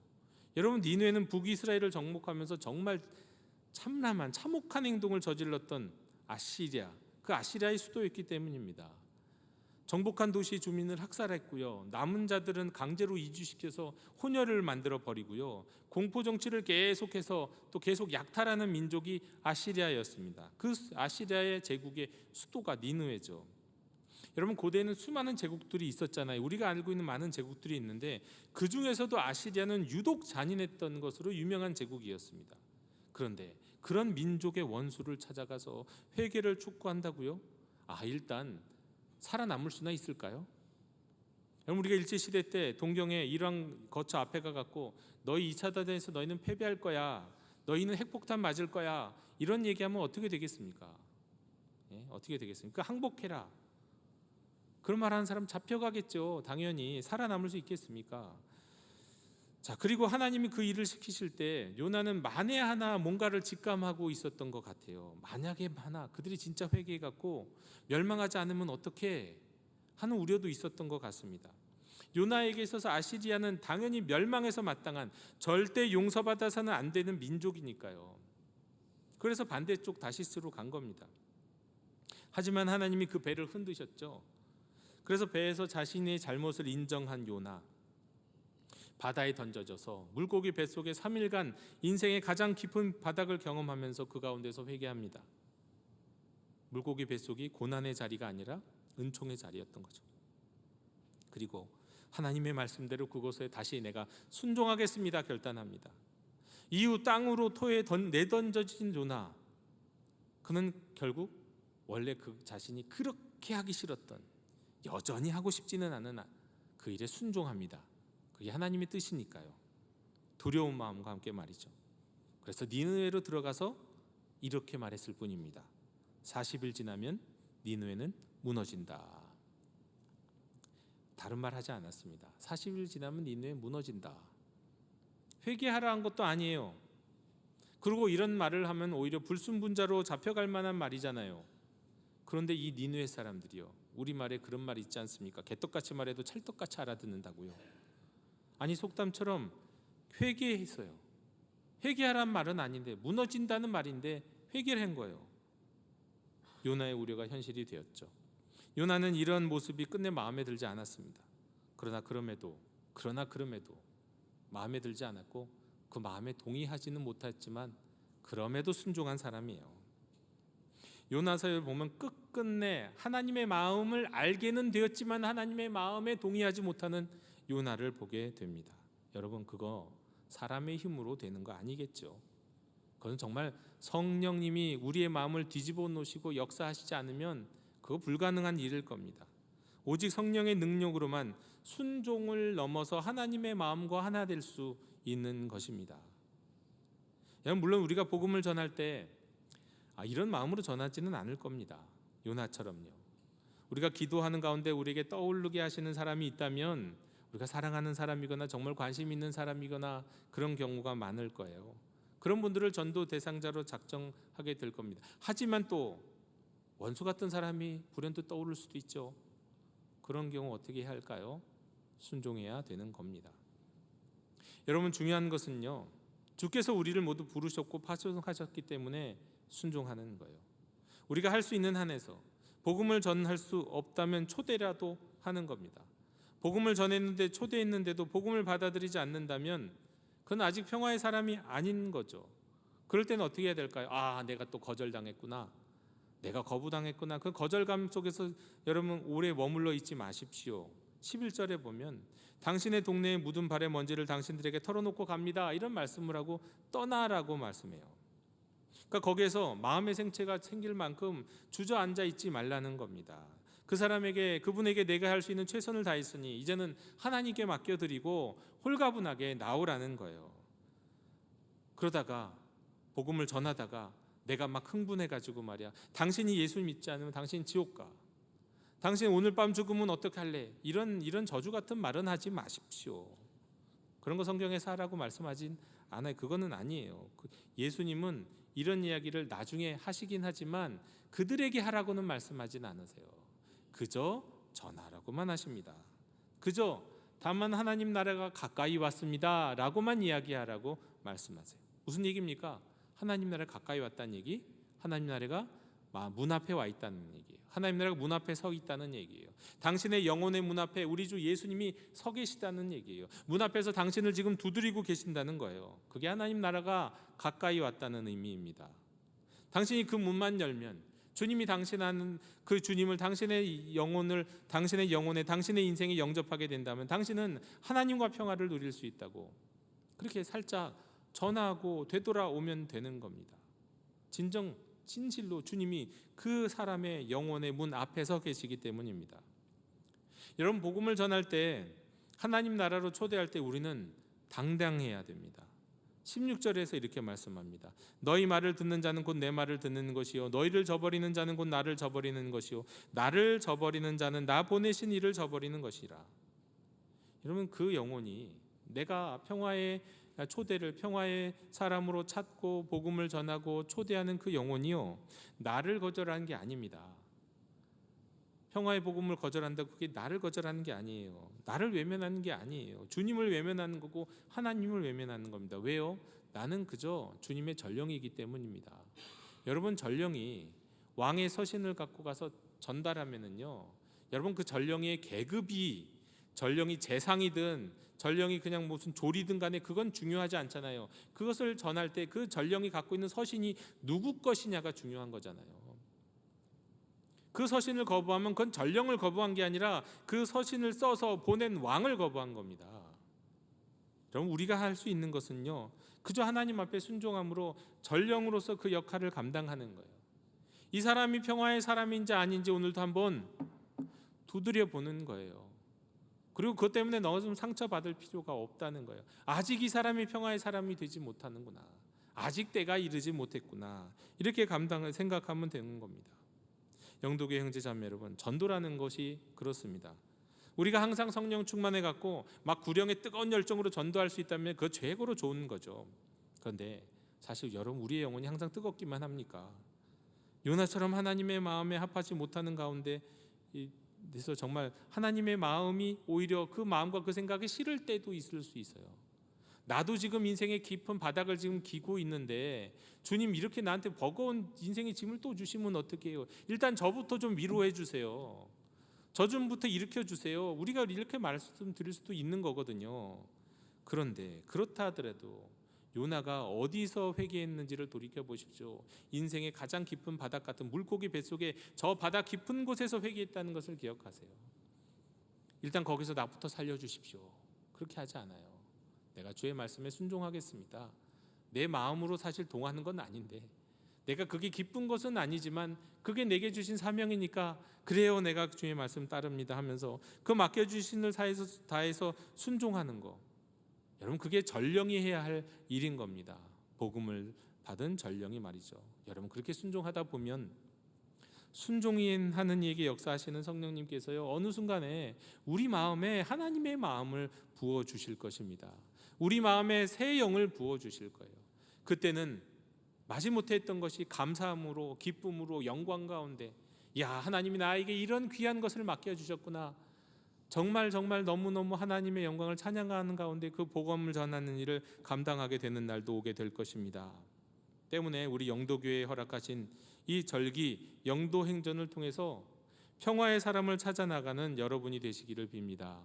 여러분, 니느웨는 북이스라엘을 정복하면서 정말 참담한 참혹한 행동을 저질렀던 아시리아, 그 아시리아의 수도였기 때문입니다. 정복한 도시 주민을 학살했고요, 남은 자들은 강제로 이주시켜서 혼혈을 만들어 버리고요, 공포 정치를 계속해서 또 계속 약탈하는 민족이 아시리아였습니다. 그 아시리아의 제국의 수도가 니느웨죠. 여러분, 고대에는 수많은 제국들이 있었잖아요. 우리가 알고 있는 많은 제국들이 있는데 그 중에서도 아시리아는 유독 잔인했던 것으로 유명한 제국이었습니다. 그런데 그런 민족의 원수를 찾아가서 회개를 촉구한다고요? 일단 살아남을 수나 있을까요? 여러분, 우리가 일제시대 때 동경에 일왕 거처 앞에 가갖고 너희 2차 대전에서 너희는 패배할 거야, 너희는 핵폭탄 맞을 거야, 이런 얘기하면 어떻게 되겠습니까? 어떻게 되겠습니까? 항복해라, 그런 말 하는 사람 잡혀가겠죠. 당연히. 살아남을 수 있겠습니까? 자, 그리고 하나님이 그 일을 시키실 때 요나는 만에 하나 뭔가를 직감하고 있었던 것 같아요. 만약에 하나 그들이 진짜 회개해갖고 멸망하지 않으면 어떻게 하는 우려도 있었던 것 같습니다. 요나에게 있어서 아시리아는 당연히 멸망해서 마땅한, 절대 용서받아서는 안 되는 민족이니까요. 그래서 반대쪽 다시스로 간 겁니다. 하지만 하나님이 그 배를 흔드셨죠. 그래서 배에서 자신의 잘못을 인정한 요나, 바다에 던져져서 물고기 뱃속에 3일간 인생의 가장 깊은 바닥을 경험하면서 그 가운데서 회개합니다. 물고기 뱃속이 고난의 자리가 아니라 은총의 자리였던 거죠. 그리고 하나님의 말씀대로 그곳에 다시 내가 순종하겠습니다 결단합니다. 이후 땅으로 토에 내던져진 요나, 그는 결국 원래 그 자신이 그렇게 하기 싫었던, 여전히 하고 싶지는 않은 그 일에 순종합니다. 그게 하나님의 뜻이니까요. 두려운 마음과 함께 말이죠. 그래서 니느웨로 들어가서 이렇게 말했을 뿐입니다. 40일 지나면 니느웨는 무너진다. 다른 말 하지 않았습니다. 40일 지나면 니느웨 무너진다. 회개하라 한 것도 아니에요. 그리고 이런 말을 하면 오히려 불순분자로 잡혀갈 만한 말이잖아요. 그런데 이 니느웨 사람들이요, 우리말에 그런 말 있지 않습니까? 개떡같이 말해도 찰떡같이 알아듣는다고요. 아니 속담처럼 회개했어요. 회개하란 말은 아닌데, 무너진다는 말인데 회개를 한 거예요. 요나의 우려가 현실이 되었죠. 요나는 이런 모습이 끝내 마음에 들지 않았습니다. 그러나 그럼에도 마음에 들지 않았고 그 마음에 동의하지는 못했지만 그럼에도 순종한 사람이에요. 요나서를 보면 끝끝내 하나님의 마음을 알게는 되었지만 하나님의 마음에 동의하지 못하는 요나를 보게 됩니다. 여러분, 그거 사람의 힘으로 되는 거 아니겠죠? 그건 정말 성령님이 우리의 마음을 뒤집어 놓으시고 역사하시지 않으면 그거 불가능한 일일 겁니다. 오직 성령의 능력으로만 순종을 넘어서 하나님의 마음과 하나 될 수 있는 것입니다. 물론 우리가 복음을 전할 때 이런 마음으로 전하지는 않을 겁니다. 요나처럼요. 우리가 기도하는 가운데 우리에게 떠오르게 하시는 사람이 있다면 우리가 사랑하는 사람이거나 정말 관심 있는 사람이거나 그런 경우가 많을 거예요. 그런 분들을 전도 대상자로 작정하게 될 겁니다. 하지만 또 원수 같은 사람이 불현듯 떠오를 수도 있죠. 그런 경우 어떻게 해야 할까요? 순종해야 되는 겁니다. 여러분, 중요한 것은요, 주께서 우리를 모두 부르셨고 파송하셨기 때문에 순종하는 거예요. 우리가 할 수 있는 한에서 복음을 전할 수 없다면 초대라도 하는 겁니다. 복음을 전했는데 초대했는데도 복음을 받아들이지 않는다면 그건 아직 평화의 사람이 아닌 거죠. 그럴 때는 어떻게 해야 될까요? 내가 또 거절당했구나, 내가 거부당했구나. 그 거절감 속에서 여러분 오래 머물러 있지 마십시오. 11절에 보면 당신의 동네에 묻은 발의 먼지를 당신들에게 털어놓고 갑니다, 이런 말씀을 하고 떠나라고 말씀해요. 그러니까 거기에서 마음의 생체가 생길 만큼 주저앉아 있지 말라는 겁니다. 그분에게 내가 할 수 있는 최선을 다했으니 이제는 하나님께 맡겨드리고 홀가분하게 나오라는 거예요. 그러다가 복음을 전하다가 내가 막 흥분해가지고 말이야, 당신이 예수 믿지 않으면 당신 지옥 가, 당신 오늘 밤 죽으면 어떻게 할래, 이런 저주 같은 말은 하지 마십시오. 그런 거 성경에서 하라고 말씀하진 않아요. 그거는 아니에요. 예수님은 이런 이야기를 나중에 하시긴 하지만 그들에게 하라고는 말씀하진 않으세요. 그저 전하라고만 하십니다. 그저 다만 하나님 나라가 가까이 왔습니다 라고만 이야기하라고 말씀하세요. 무슨 얘기입니까? 하나님 나라가 가까이 왔다는 얘기, 하나님 나라가 문 앞에 와 있다는 얘기예요. 하나님 나라가 문 앞에 서 있다는 얘기예요. 당신의 영혼의 문 앞에 우리 주 예수님이 서 계시다는 얘기예요. 문 앞에서 당신을 지금 두드리고 계신다는 거예요. 그게 하나님 나라가 가까이 왔다는 의미입니다. 당신이 그 문만 열면 주님이 당신하는 그 주님을 당신의 영혼에 당신의 인생에 영접하게 된다면 당신은 하나님과 평화를 누릴 수 있다고 그렇게 살짝 전하고 되돌아오면 되는 겁니다. 진실로 주님이 그 사람의 영혼의 문 앞에 서 계시기 때문입니다. 여러분, 복음을 전할 때 하나님 나라로 초대할 때 우리는 당당해야 됩니다. 16절에서 이렇게 말씀합니다. 너희 말을 듣는 자는 곧 내 말을 듣는 것이요 너희를 저버리는 자는 곧 나를 저버리는 것이요 나를 저버리는 자는 나 보내신 이를 저버리는 것이라. 여러분, 그 영혼이 내가 평화의 사람으로 찾고 복음을 전하고 초대하는 그 영혼이요, 나를 거절하는 게 아닙니다. 평화의 복음을 거절한다고 그게 나를 거절하는 게 아니에요. 나를 외면하는 게 아니에요. 주님을 외면하는 거고 하나님을 외면하는 겁니다. 왜요? 나는 그저 주님의 전령이기 때문입니다. 여러분, 전령이 왕의 서신을 갖고 가서 전달하면은요, 여러분 그 전령의 계급이, 전령이 재상이든 전령이 그냥 무슨 조리든 간에 그건 중요하지 않잖아요. 그것을 전할 때 그 전령이 갖고 있는 서신이 누구 것이냐가 중요한 거잖아요. 그 서신을 거부하면 그건 전령을 거부한 게 아니라 그 서신을 써서 보낸 왕을 거부한 겁니다. 그럼 우리가 할 수 있는 것은요, 그저 하나님 앞에 순종함으로 전령으로서 그 역할을 감당하는 거예요. 이 사람이 평화의 사람인지 아닌지 오늘도 한번 두드려 보는 거예요. 그리고 그것 때문에 너 좀 상처받을 필요가 없다는 거예요. 아직 이 사람이 평화의 사람이 되지 못하는구나, 아직 때가 이르지 못했구나, 이렇게 생각하면 되는 겁니다. 영도교회 형제자매 여러분, 전도라는 것이 그렇습니다. 우리가 항상 성령 충만해 갖고 막 구령의 뜨거운 열정으로 전도할 수 있다면 그거 최고로 좋은 거죠. 그런데 사실 여러분, 우리의 영혼이 항상 뜨겁기만 합니까? 요나처럼 하나님의 마음에 합하지 못하는 가운데 그래서 정말 하나님의 마음이 오히려 그 마음과 그 생각이 싫을 때도 있을 수 있어요. 나도 지금 인생의 깊은 바닥을 지금 기고 있는데 주님 이렇게 나한테 버거운 인생의 짐을 또 주시면 어떻게 해요? 일단 저부터 좀 위로해 주세요. 저 좀부터 일으켜 주세요. 우리가 이렇게 말씀드릴 수도 있는 거거든요. 그런데 그렇다 하더라도 요나가 어디서 회개했는지를 돌이켜 보십시오. 인생의 가장 깊은 바닥 같은 물고기 뱃속에 저 바닥 깊은 곳에서 회개했다는 것을 기억하세요. 일단 거기서 나부터 살려주십시오. 그렇게 하지 않아요. 내가 주의 말씀에 순종하겠습니다. 내 마음으로 사실 동하는 건 아닌데, 내가 그게 기쁜 것은 아니지만 그게 내게 주신 사명이니까 그래요, 내가 주의 말씀 따릅니다 하면서 그 맡겨주신 일 다해서 순종하는 거, 여러분 그게 전령이 해야 할 일인 겁니다. 복음을 받은 전령이 말이죠. 여러분 그렇게 순종하다 보면 순종하는 이에게 역사하시는 성령님께서요, 어느 순간에 우리 마음에 하나님의 마음을 부어주실 것입니다. 우리 마음에 새 영을 부어주실 거예요. 그때는 마지못해 했던 것이 감사함으로, 기쁨으로, 영광 가운데, 야, 하나님이 나에게 이런 귀한 것을 맡겨주셨구나, 정말 너무너무 하나님의 영광을 찬양하는 가운데 그 복음을 전하는 일을 감당하게 되는 날도 오게 될 것입니다. 때문에 우리 영도교회에 허락하신 이 절기 영도 행전을 통해서 평화의 사람을 찾아 나가는 여러분이 되시기를 빕니다.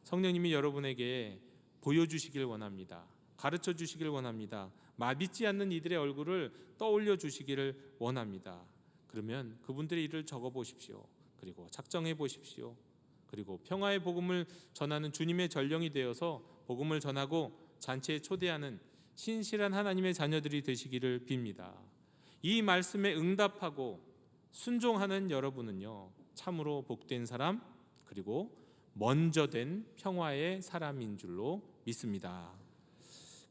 성령님이 여러분에게 보여주시길 원합니다. 가르쳐 주시길 원합니다. 믿지 않는 이들의 얼굴을 떠올려 주시기를 원합니다. 그러면 그분들의 일을 적어 보십시오. 그리고 작정해 보십시오. 그리고 평화의 복음을 전하는 주님의 전령이 되어서 복음을 전하고 잔치에 초대하는 신실한 하나님의 자녀들이 되시기를 빕니다. 이 말씀에 응답하고 순종하는 여러분은요, 참으로 복된 사람, 그리고 먼저 된 평화의 사람인 줄로 믿습니다.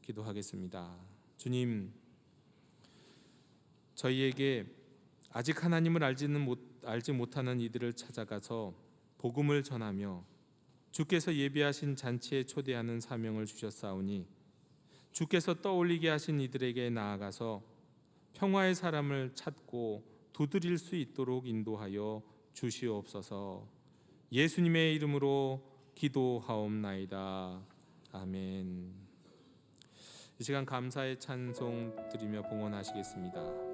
기도하겠습니다. 주님, 저희에게 아직 하나님을 알지 못하는 이들을 찾아가서 복음을 전하며 주께서 예비하신 잔치에 초대하는 사명을 주셨사오니 주께서 떠올리게 하신 이들에게 나아가서 평화의 사람을 찾고 두드릴 수 있도록 인도하여 주시옵소서. 예수님의 이름으로 기도하옵나이다. 아멘. 이 시간 감사의 찬송 드리며 봉헌하시겠습니다.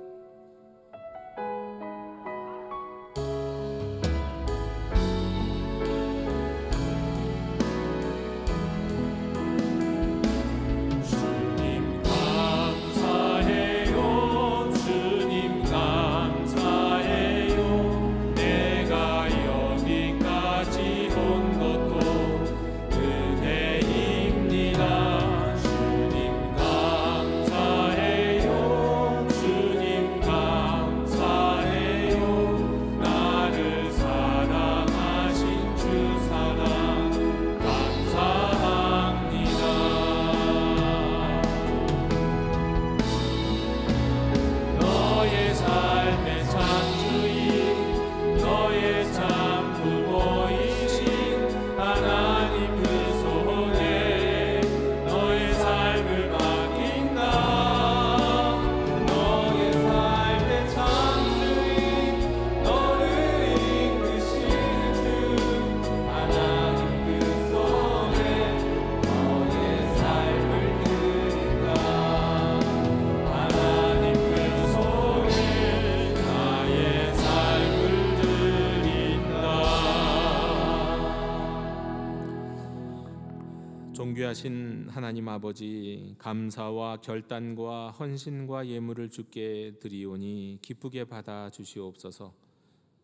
존귀하신 하나님 아버지, 감사와 결단과 헌신과 예물을 주께 드리오니 기쁘게 받아 주시옵소서.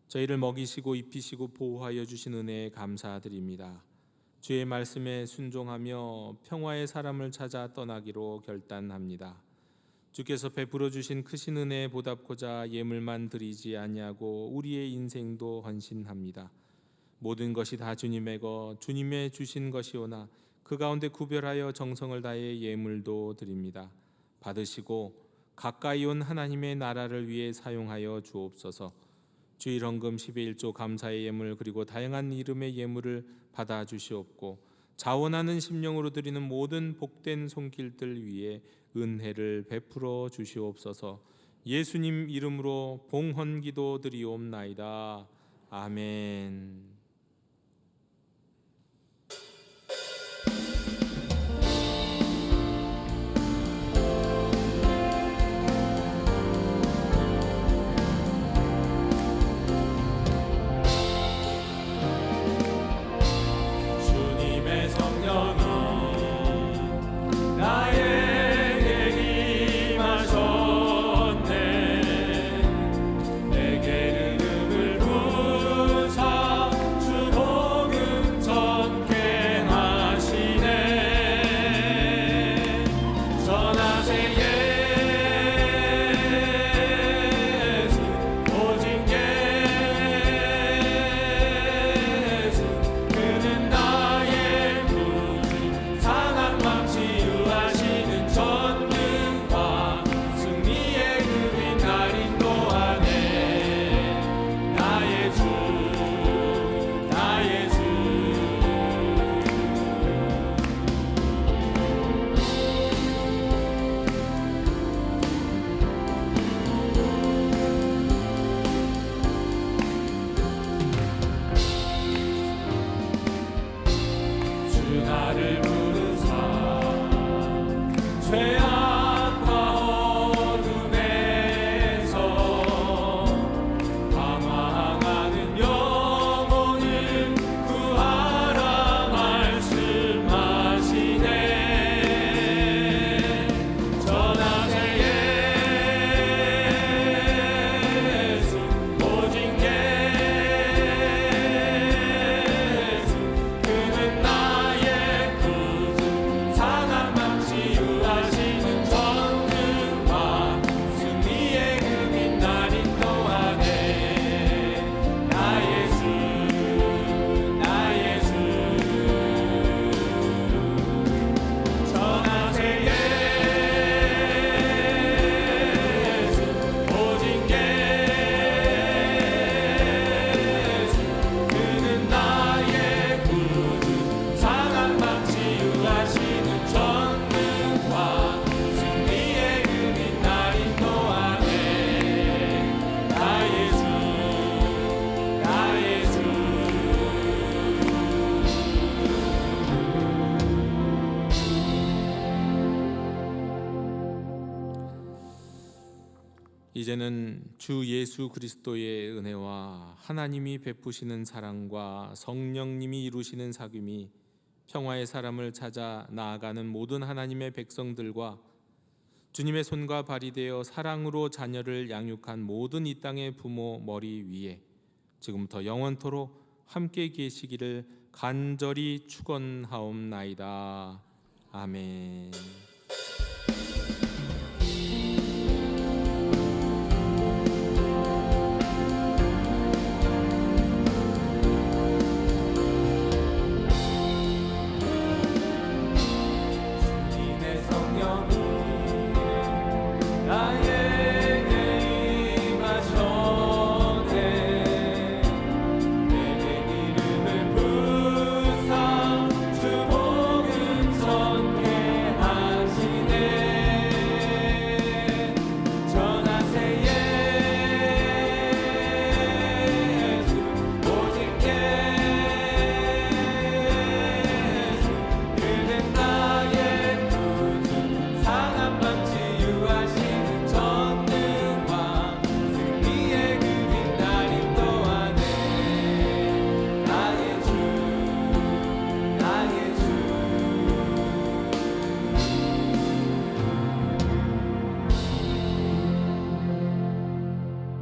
저희를 먹이시고 입히시고 보호하여 주신 은혜에 감사드립니다. 주의 말씀에 순종하며 평화의 사람을 찾아 떠나기로 결단합니다. 주께서 베풀어 주신 크신 은혜에 보답고자 예물만 드리지 아니하고 우리의 인생도 헌신합니다. 모든 것이 다 주님의 것, 주님의 주신 것이오나 그 가운데 구별하여 정성을 다해 예물도 드립니다. 받으시고 가까이 온 하나님의 나라를 위해 사용하여 주옵소서. 주일 헌금 11조 감사의 예물 그리고 다양한 이름의 예물을 받아 주시옵고 자원하는 심령으로 드리는 모든 복된 손길들 위에 은혜를 베풀어 주시옵소서. 예수님 이름으로 봉헌기도 드리옵나이다. 아멘. 주님의 성령이 나에게 임하셨네. 내게 이름을 부사 주 복음 전케 하시네. 전하세 예수 오직 예수 그는 나의 구주 상한 맘 치유하시는 전능과 승리의 그빛 날 인도하네. 나의 주 나의 주 주 나를 부르사 죄악과 어둠에서 방황하는 영혼을 구하라 말씀하시네. 전하세 예수 오직 예수 그는 나의 구주 상한 맘 치유하시는 전능과 승리의 그빛 날 인도하네. 나의 주 나의 주 전하세 예수 오직 예수 그는 나의 구주 상한 맘 치유하시는 전능과 승리의 그빛 날 인도하네. 나의 주 나의 주 이제는 주 예수 그리스도의 은혜와 하나님이 베푸시는 사랑과 성령님이 이루시는 사귐이 평화의 사람을 찾아 나아가는 모든 하나님의 백성들과 주님의 손과 발이 되어 사랑으로 자녀를 양육한 모든 이 땅의 부모 머리 위에 지금부터 영원토록 함께 계시기를 간절히 축원하옵나이다. 아멘.